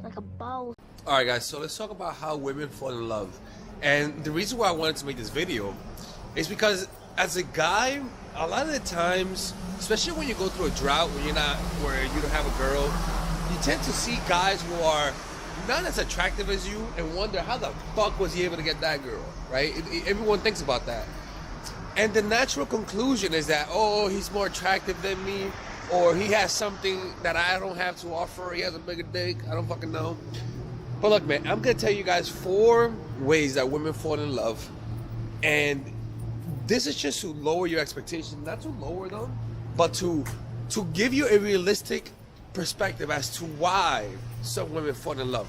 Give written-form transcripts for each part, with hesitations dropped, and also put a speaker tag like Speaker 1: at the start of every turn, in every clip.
Speaker 1: like a boss.
Speaker 2: Alright guys, so let's talk about how women fall in love. And the reason why I wanted to make this video is because as a guy, a lot of the times, especially when you go through a drought where you don't have a girl, you tend to see guys who are not as attractive as you and wonder how the fuck was he able to get that girl, right? Everyone thinks about that. And the natural conclusion is that, oh, he's more attractive than me, or he has something that I don't have to offer, he has a bigger dick, I don't fucking know. But look, man, I'm gonna tell you guys 4 ways that women fall in love. And this is just to lower your expectations, not to lower them, but to give you a realistic perspective as to why some women fall in love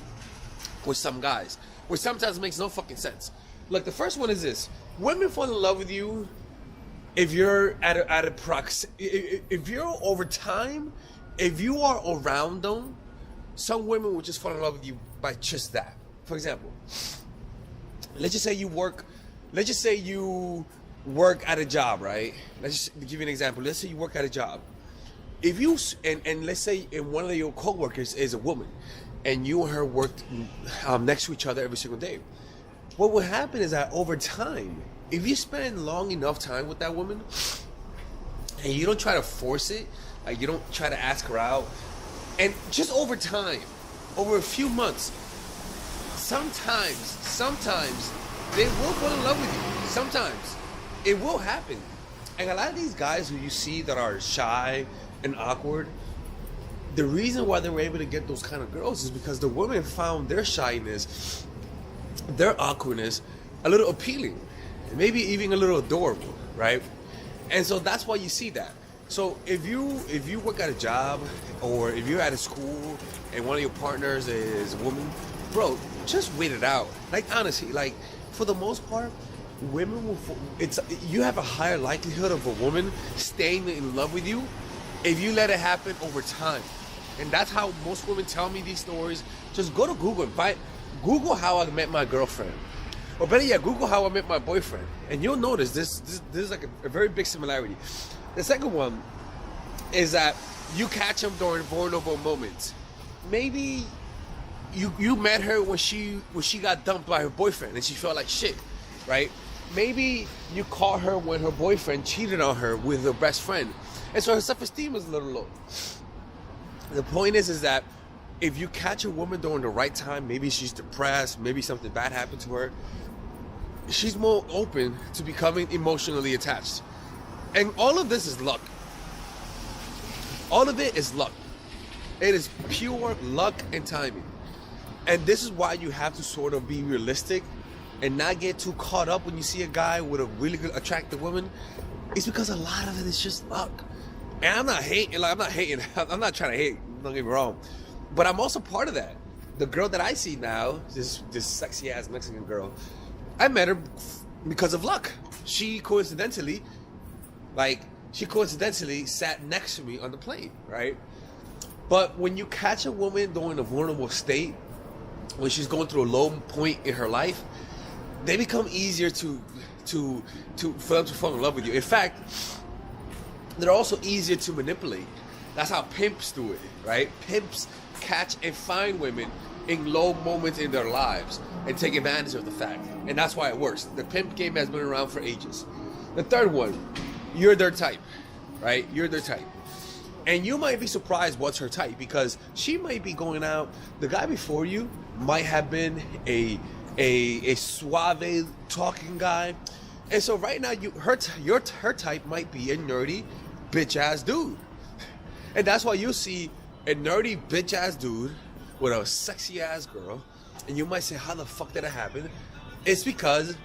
Speaker 2: with some guys, which sometimes makes no fucking sense. Look, the first one is this: women fall in love with you if you're at a if you're over time, if you are around them. Some women will just fall in love with you by just that. For example, let's just say you work at a job, right? Let's just give you an example. Let's say you work at a job. If you and let's say one of your coworkers is a woman, and you and her worked next to each other every single day. What will happen is that over time, if you spend long enough time with that woman, and you don't try to force it, like you don't try to ask her out, and just over time, over a few months, sometimes they will fall in love with you. Sometimes it will happen. And a lot of these guys who you see that are shy and awkward, the reason why they were able to get those kind of girls is because the women found their shyness, their awkwardness, a little appealing, maybe even a little adorable, right? And so that's why you see that. So if you work at a job, or if you're at a school and one of your partners is a woman, bro, just wait it out. Like honestly, like for the most part, women will. You have a higher likelihood of a woman staying in love with you if you let it happen over time. And that's how most women tell me these stories. Just go to Google and Google how I met my girlfriend, or better yet, Google how I met my boyfriend, and you'll notice this is like a very big similarity. The second one is that you catch them during vulnerable moments. Maybe you met her when she got dumped by her boyfriend and she felt like shit, right? Maybe you caught her when her boyfriend cheated on her with her best friend, and so her self-esteem was a little low. The point is that if you catch a woman during the right time, maybe she's depressed, maybe something bad happened to her, she's more open to becoming emotionally attached. And all of this is luck. All of it is luck. It is pure luck and timing. And this is why you have to sort of be realistic and not get too caught up when you see a guy with a really good, attractive woman. It's because a lot of it is just luck. And I'm not hating. I'm not trying to hate. Don't get me wrong. But I'm also part of that. The girl that I see now, this sexy ass Mexican girl, I met her because of luck. She coincidentally sat next to me on the plane, right? But when you catch a woman during a vulnerable state, when she's going through a low point in her life, they become easier for them to fall in love with you. In fact, they're also easier to manipulate. That's how pimps do it, right? Pimps catch and find women in low moments in their lives and take advantage of the fact. And that's why it works. The pimp game has been around for ages. The third one, you're their type, right? You're their type. And you might be surprised what's her type, because she might be going out, the guy before you might have been a suave talking guy. And so right now, her type might be a nerdy bitch ass dude. And that's why you see a nerdy bitch ass dude with a sexy ass girl, and you might say, how the fuck did it happen? It's because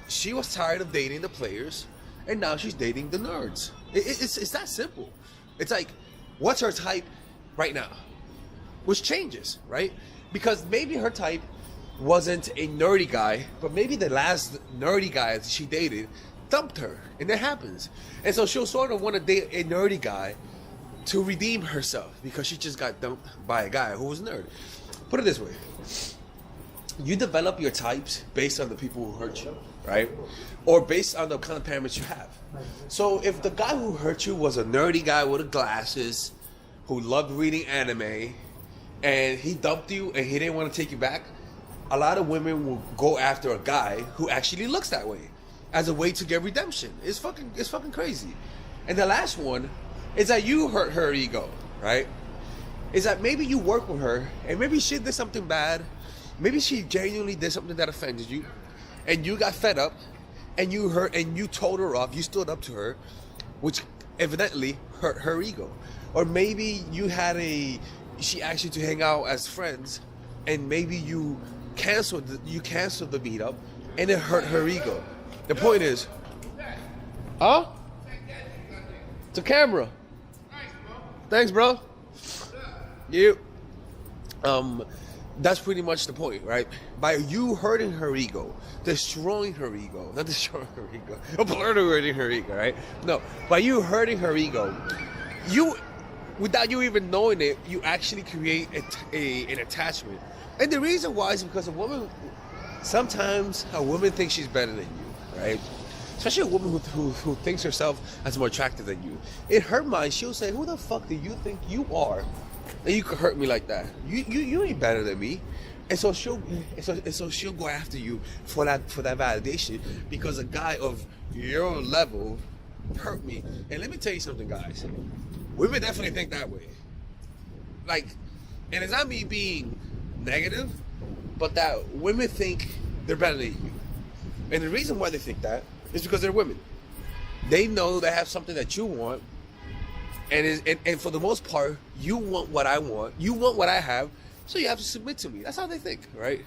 Speaker 2: she was tired of dating the players, and now she's dating the nerds. It's that simple. It's like, what's her type right now? Which changes, right? Because maybe her type wasn't a nerdy guy, but maybe the last nerdy guy that she dated dumped her, and that happens. And so she'll sort of want to date a nerdy guy to redeem herself, because she just got dumped by a guy who was a nerd. Put it this way. You develop your types based on the people who hurt you, right? Or based on the kind of parents you have. So if the guy who hurt you was a nerdy guy with glasses, who loved reading anime, and he dumped you and he didn't want to take you back, a lot of women will go after a guy who actually looks that way as a way to get redemption. It's fucking crazy. And the last one is that you hurt her ego, right? Is that maybe you work with her and maybe she did something bad, maybe she genuinely did something that offended you, and you got fed up, and you told her off, you stood up to her, which evidently hurt her ego. Or maybe she asked you to hang out as friends, and maybe you canceled the meetup, and it hurt her ego. The point is, huh? It's a camera. Thanks, bro. You. That's pretty much the point, right? By you hurting her ego, destroying her ego, not destroying her ego, obliterating her ego, right? No, by you hurting her ego, without you even knowing it, you actually create an attachment. And the reason why is because sometimes a woman thinks she's better than you, right? Especially a woman who thinks herself as more attractive than you. In her mind, she'll say, "Who the fuck do you think you are that you could hurt me like that? You ain't better than me." And so she'll go after you for that validation, because a guy of your level hurt me. And let me tell you something, guys. Women definitely think that way. Like, and it's not me being negative, but that women think they're better than you. And the reason why they think that is because they're women. They know they have something that you want, and for the most part, you want what I want, you want what I have, so you have to submit to me. That's how they think, right?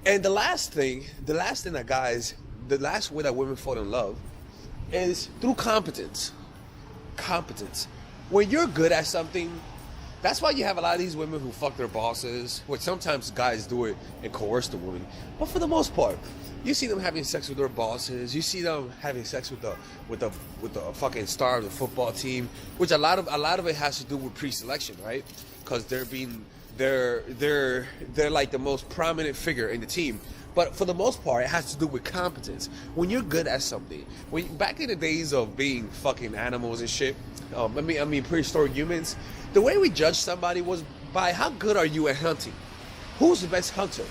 Speaker 2: And the last thing that guys, the last way that women fall in love is through competence. Competence. When you're good at something, that's why you have a lot of these women who fuck their bosses, which sometimes guys do it and coerce the woman. But for the most part, you see them having sex with their bosses. You see them having sex with the fucking star of the football team, which a lot of it has to do with pre-selection, right? Because they're like the most prominent figure in the team. But for the most part, it has to do with competence. When you're good at something, back in the days of being fucking animals and shit, I mean prehistoric humans, the way we judged somebody was by how good are you at hunting. Who's the best hunter?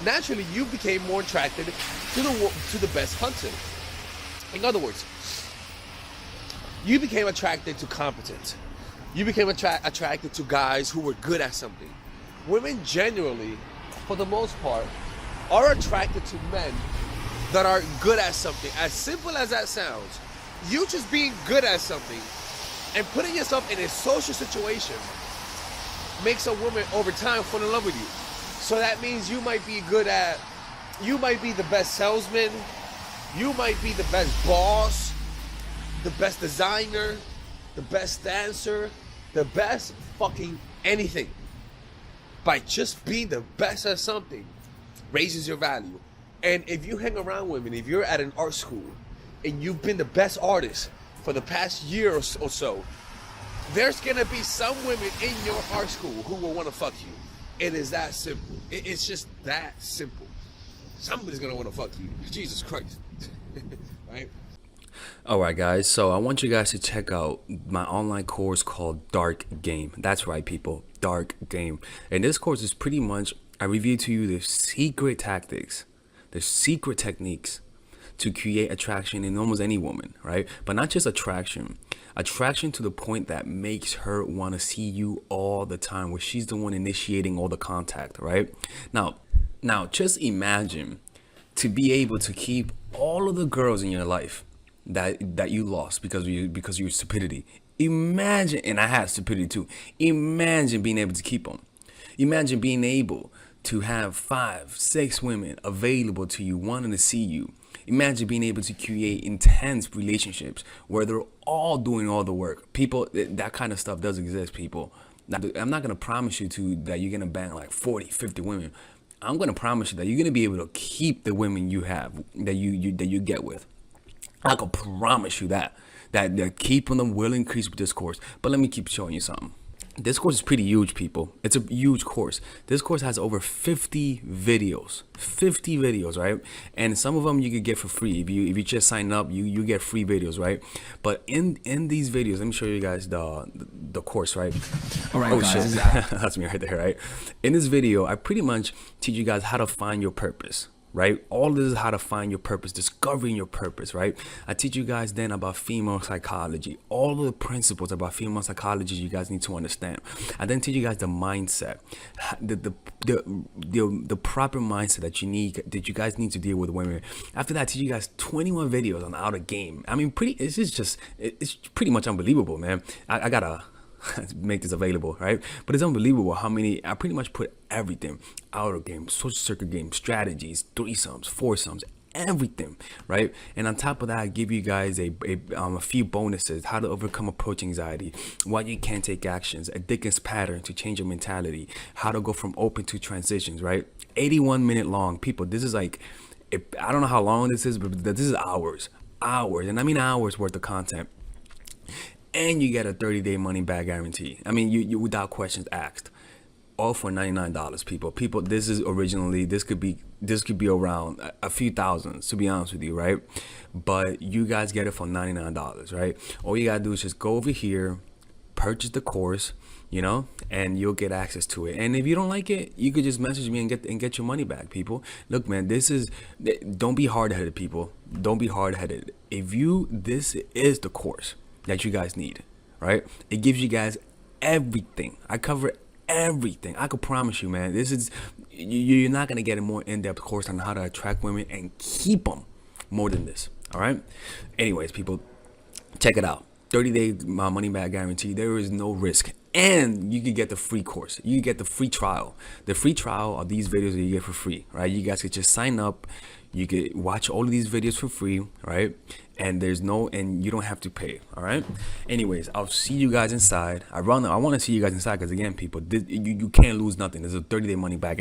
Speaker 2: Naturally, you became more attracted to the best hunter. In other words, you became attracted to competence. You became attracted to guys who were good at something. Women generally, for the most part, are attracted to men that are good at something. As simple as that sounds, you just being good at something and putting yourself in a social situation makes a woman over time fall in love with you. So that means you might be the best salesman, you might be the best boss, the best designer, the best dancer, the best fucking anything. By just being the best at something raises your value. And if you hang around women, if you're at an art school and you've been the best artist for the past year or so, there's gonna be some women in your art school who will want to fuck you. It is that simple. It's just that simple. Somebody's gonna want to fuck you. Jesus Christ. Right?
Speaker 1: Alright guys, so I want you guys to check out my online course called Dark Game. That's right people, Dark Game. And this course is pretty much, I review to you the secret tactics, the secret techniques to create attraction in almost any woman, right? But not just attraction to the point that makes her want to see you all the time, where she's the one initiating all the contact, right? Now just imagine to be able to keep all of the girls in your life that you lost because of your stupidity. Imagine, and I had stupidity too. Imagine being able to keep them. Imagine being able to have 5, 6 women available to you, wanting to see you. Imagine being able to create intense relationships where they're all doing all the work. People, that kind of stuff does exist, people. Now, I'm not going to promise you that you're going to bang like 40, 50 women. I'm going to promise you that you're going to be able to keep the women you have, that you get with. I can promise you that keeping them will increase with this course. But let me keep showing you something. This course is pretty huge, people. It's a huge course. This course has over 50 videos. 50 videos, right? And some of them you could get for free. If you just sign up, you get free videos, right? But in these videos, let me show you guys the course, right?
Speaker 2: All right,
Speaker 1: Oh
Speaker 2: guys.
Speaker 1: shit. That's me right there, right? In this video, I pretty much teach you guys how to find your purpose. Right, all this is how to find your purpose, discovering your purpose. Right, I teach you guys then about female psychology, all of the principles about female psychology you guys need to understand. I then teach you guys the mindset, the proper mindset that you guys need to deal with women. After that, I teach you guys 21 videos on how to game. I mean, it's pretty much unbelievable, man. I gotta make this available, right? But it's unbelievable how many I pretty much put everything: outer game, social circuit game, strategies, threesomes, foursomes, everything, right? And on top of that, I give you guys a few bonuses: how to overcome approach anxiety, why you can't take actions, a Dickens pattern to change your mentality, how to go from open to transitions, right? 81-minute long, people. This is like, I don't know how long this is, but this is hours, and I mean hours worth of content. And you get a 30-day money back guarantee. I mean, you without questions asked. All for $99, people. People, this could be around a few thousands, to be honest with you, right? But you guys get it for $99, right? All you gotta do is just go over here, purchase the course, and you'll get access to it. And if you don't like it, you could just message me and get your money back, people. Look, man, don't be hard-headed, people. Don't be hard-headed. This is the course that you guys need, right? It gives you guys everything. I cover everything. I could promise you, man, you're not gonna get a more in-depth course on how to attract women and keep them more than this. All right. Anyways, people, check it out. 30-day money back guarantee. There is no risk, and you can get the free course. You can get the free trial. The free trial are these videos that you get for free, right? You guys could just sign up. You could watch all of these videos for free, right? And you don't have to pay. All right. Anyways, I'll see you guys inside. I want to see you guys inside because, again, people, you can't lose nothing. There's a 30-day money back